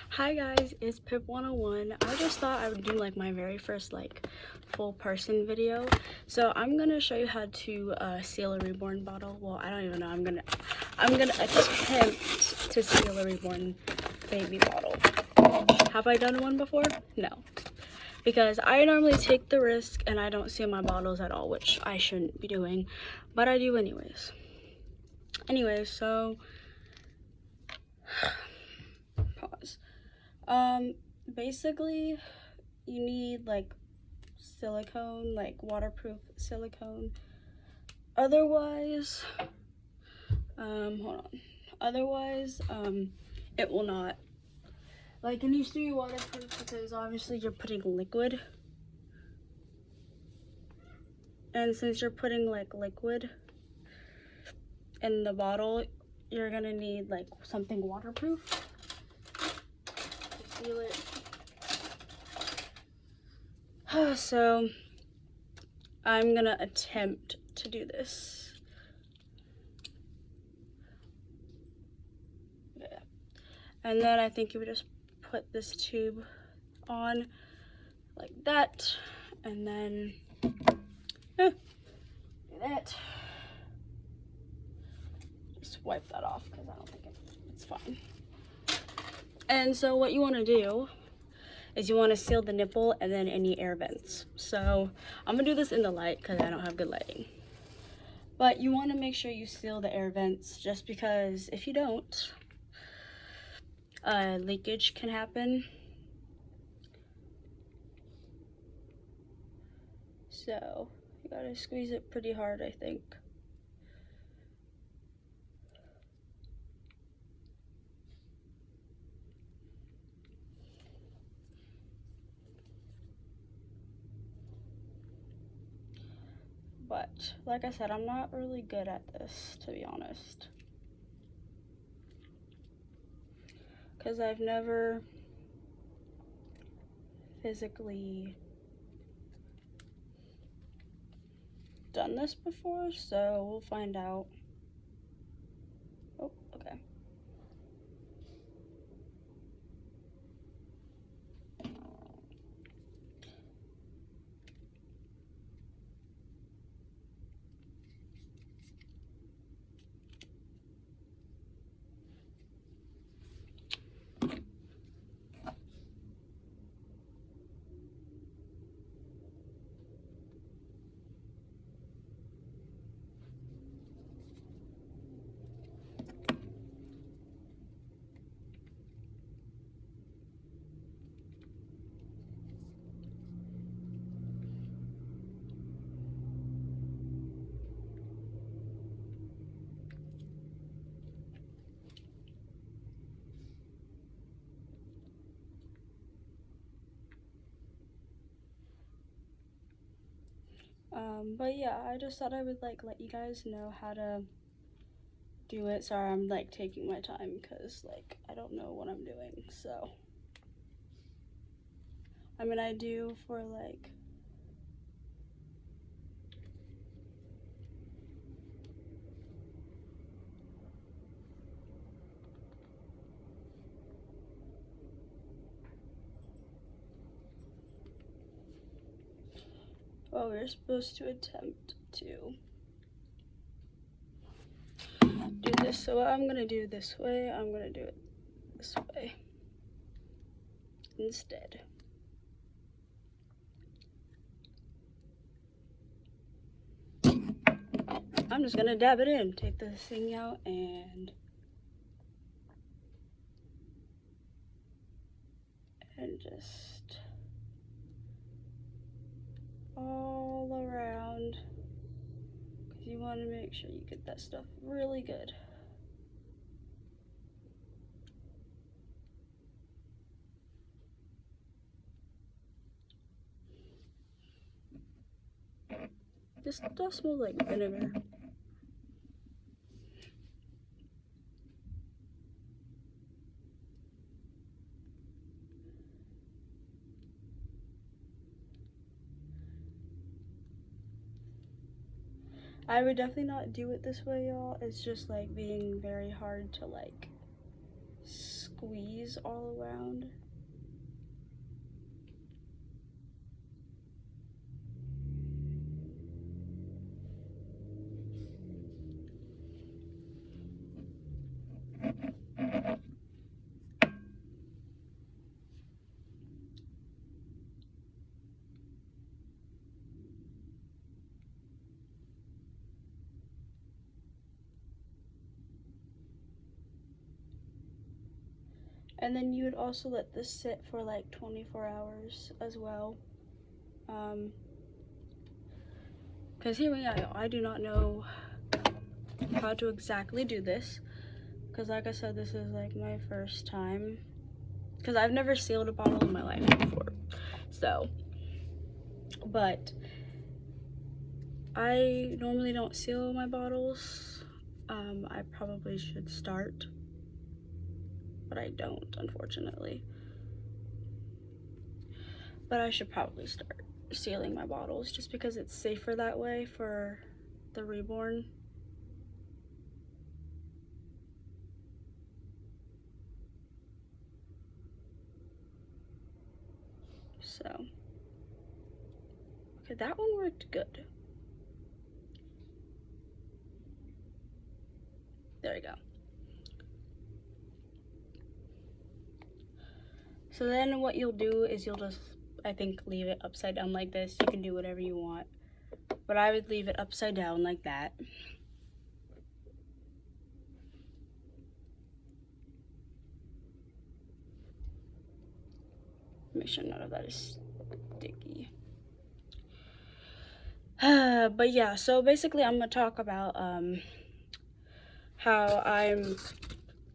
Hi guys, it's Pip 101. I just thought I would do like my very first like full person video. So I'm gonna show you how to seal a reborn bottle. Well, I don't even know. I'm gonna attempt to seal a reborn baby bottle. Have I done one before? No. Because I normally take the risk and I don't seal my bottles at all, which I shouldn't be doing, but I do anyways. So pause. Basically you need like silicone, like waterproof silicone. Otherwise, hold on. Otherwise, it will not. Like, it needs to be waterproof because obviously you're putting liquid. And since you're putting like liquid in the bottle, you're gonna need like something waterproof to seal it. So I'm gonna attempt to do this. Yeah. And then I think you would just put this tube on like that, and then do that. Just wipe that off because I don't think it's fine. And so what you want to do is you want to seal the nipple and then any air vents. So I'm gonna do this in the light because I don't have good lighting. But you want to make sure you seal the air vents, just because if you don't, leakage can happen. So you gotta squeeze it pretty hard, I think. But like I said, I'm not really good at this, to be honest, because I've never physically done this before, so we'll find out. Oh, okay. But yeah, I just thought I would like let you guys know how to do it. Sorry, I'm like taking my time because like I don't know what I'm doing. So I mean, I do for like well, we're supposed to attempt to do this. So what I'm gonna do this way, I'm gonna do it this way instead. I'm just gonna dab it in, take this thing out, and just all around, because you want to make sure you get that stuff really good. This stuff smells like vinegar. I would definitely not do it this way, y'all. It's just like being very hard to like squeeze squeeze all around. And then you would also let this sit for like 24 hours as well. Because here we go, I do not know how to exactly do this. Because like I said, this is like my first time. Because I've never sealed a bottle in my life before. So, but I normally don't seal my bottles. I probably should start, but I don't, unfortunately. But I should probably start sealing my bottles just because it's safer that way for the reborn. So, okay, that one worked good. There we go. So then what you'll do is you'll just, I think, leave it upside down like this. You can do whatever you want, but I would leave it upside down like that. Make sure none of that is sticky. But yeah, so basically I'm gonna talk about how I'm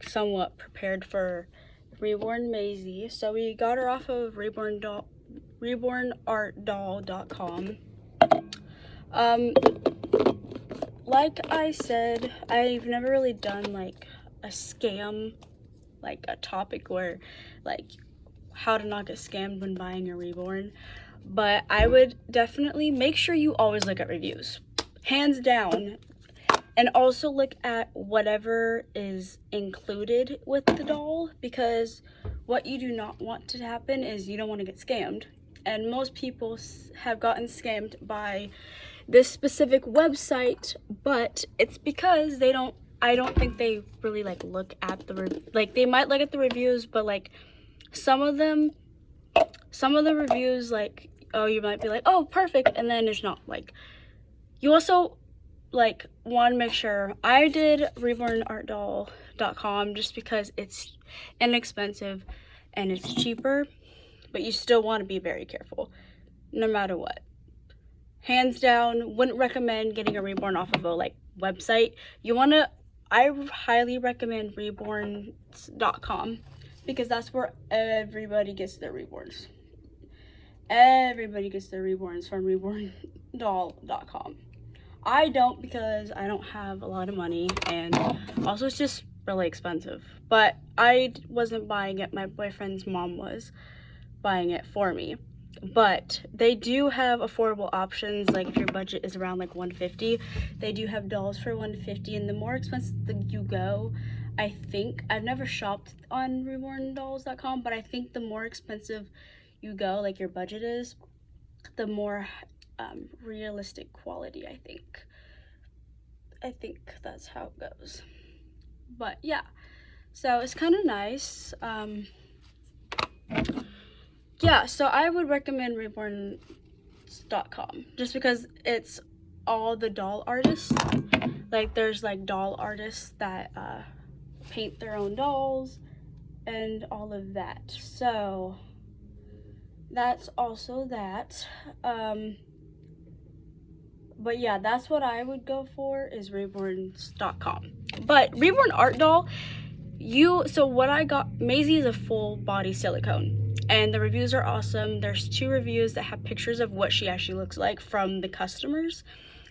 somewhat prepared for Reborn Maisie. So we got her off of rebornartdoll.com. Like I said, I've never really done like a scam, like a topic where like how to not get scammed when buying a reborn, but I would definitely make sure you always look at reviews, hands down. And also look at whatever is included with the doll, because what you do not want to happen is you don't want to get scammed. And most people have gotten scammed by this specific website, but it's because I don't think they really like look at like they might look at the reviews, but like some of the reviews, like, oh, you might be like, oh, perfect, and then it's not. Like, you also like want to make sure. I did rebornartdoll.com just because it's inexpensive and it's cheaper, but you still want to be very careful no matter what. Hands down, wouldn't recommend getting a reborn off of a like website. I highly recommend reborns.com because that's where everybody gets their reborns. Everybody gets their reborns from reborndoll.com. I don't, because I don't have a lot of money, and also it's just really expensive. But I wasn't buying it, my boyfriend's mom was buying it for me. But they do have affordable options, like if your budget is around like $150, they do have dolls for $150, and the more expensive you go, I think, I've never shopped on reborndolls.com, but I think the more expensive you go, like your budget is, the more realistic quality, I think that's how it goes. But yeah, so it's kind of nice. Yeah, so I would recommend reborns.com just because it's all the doll artists. Like there's like doll artists that paint their own dolls and all of that. So that's also that. But yeah, that's what I would go for, is reborns.com. But Reborn Art Doll, so what I got, Maisie is a full body silicone, and the reviews are awesome. There's 2 reviews that have pictures of what she actually looks like from the customers.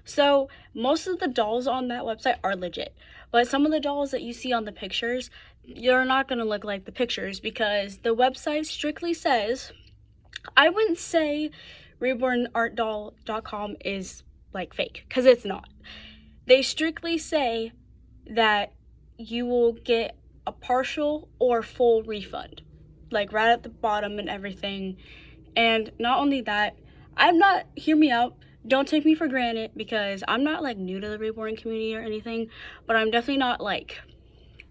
So most of the dolls on that website are legit, but some of the dolls that you see on the pictures, you're not gonna look like the pictures, because the website strictly says, I wouldn't say rebornartdoll.com is like fake, because it's not. They strictly say that you will get a partial or full refund, like right at the bottom and everything. And not only that, I'm not, hear me out, don't take me for granted, because I'm not like new to the reborn community or anything, but I'm definitely not like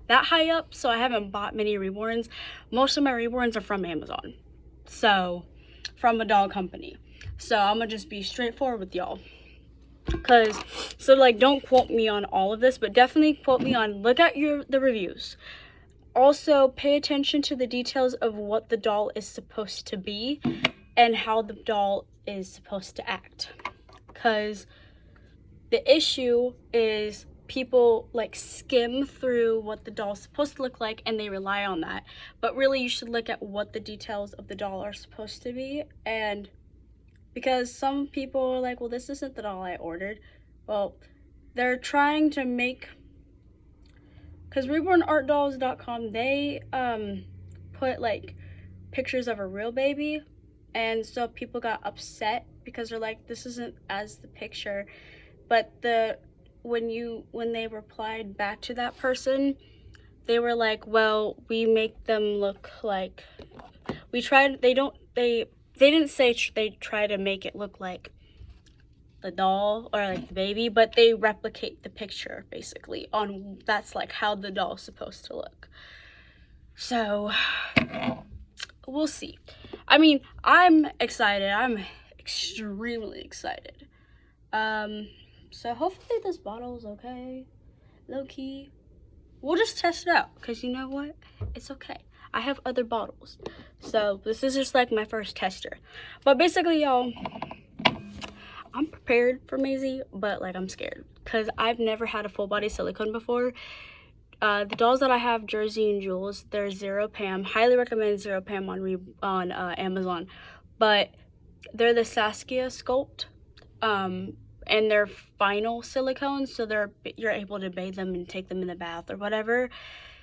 that high up, so I haven't bought many reborns. Most of my reborns are from Amazon, so from a doll company. So I'm gonna just be straightforward with y'all, because so like don't quote me on all of this, but definitely quote me on, look at the reviews. Also pay attention to the details of what the doll is supposed to be and how the doll is supposed to act, because the issue is people like skim through what the doll's supposed to look like and they rely on that, but really you should look at what the details of the doll are supposed to be. And because some people are like, well, this isn't the doll I ordered. Well, they're trying to make, because rebornartdolls.com, they put like pictures of a real baby, and so people got upset because they're like, this isn't as the picture. But when they replied back to that person, they were like, well, we make them look like, they didn't say they try to make it look like the doll or like the baby, but they replicate the picture basically on, that's like how the doll's supposed to look. So we'll see. I mean, I'm excited. I'm extremely excited. So hopefully this bottle is okay, low key. We'll just test it out, because you know what? It's okay. I have other bottles. So this is just like my first tester. But basically, y'all, I'm prepared for Maisie, but like I'm scared, because I've never had a full body silicone before. The dolls that I have, Jersey and Jules, they're 0 Pam. Highly recommend 0 Pam on Amazon. But they're the Saskia Sculpt. And they're final silicone, so you're able to bathe them and take them in the bath or whatever.